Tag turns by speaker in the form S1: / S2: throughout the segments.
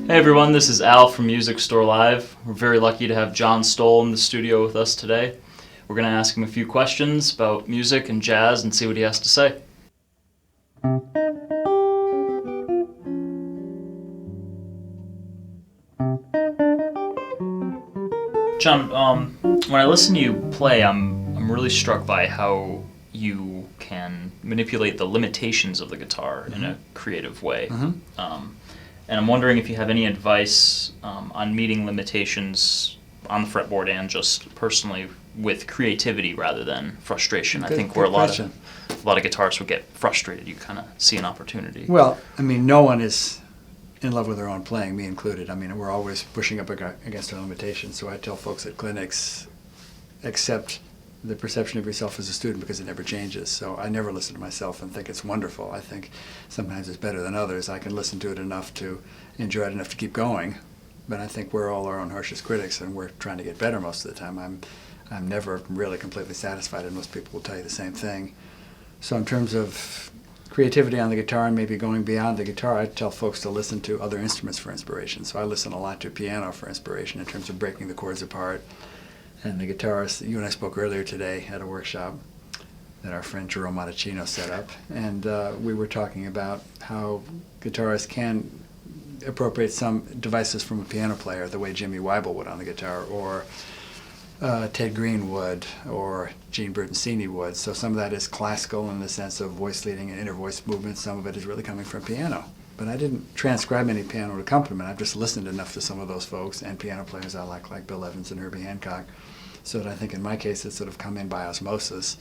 S1: Hey everyone, this is Al from Music Store Live. We're very lucky to have John Stowell in the studio with us today. We're going to ask him a few questions about music and jazz and see what he has to say. John, when I listen to you play, I'm really struck by how you can manipulate the limitations of the guitar in a creative way. And I'm wondering if you have any advice on meeting limitations on the fretboard and just personally with creativity rather than frustration. I think where a lot of guitarists would get frustrated, you kind of see an opportunity.
S2: Well, I mean, no one is in love with their own playing, me included. I mean, we're always pushing up against our limitations. So I tell folks at clinics, accept the perception of yourself as a student because it never changes. So I never listen to myself and think it's wonderful. I think sometimes it's better than others. I can listen to it enough to enjoy it enough to keep going. But I think we're all our own harshest critics, and we're trying to get better most of the time. I'm never really completely satisfied, and most people will tell you the same thing. So in terms of creativity on the guitar and maybe going beyond the guitar, I tell folks to listen to other instruments for inspiration. So I listen a lot to piano for inspiration in terms of breaking the chords apart. And the guitarist, you and I spoke earlier today at a workshop that our friend Jerome Monticino set up, and we were talking about how guitarists can appropriate some devices from a piano player the way Jimmy Weibel would on the guitar, or Ted Green would, or Gene Bertoncini would. So some of that is classical in the sense of voice leading and inner voice movement. Some of it is really coming from piano. But I didn't transcribe any piano accompaniment. I've just listened enough to some of those folks and piano players I like Bill Evans and Herbie Hancock. So that I think in my case it's sort of come in by osmosis.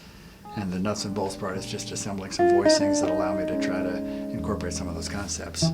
S2: And the nuts and bolts part is just assembling some voicings that allow me to try to incorporate some of those concepts.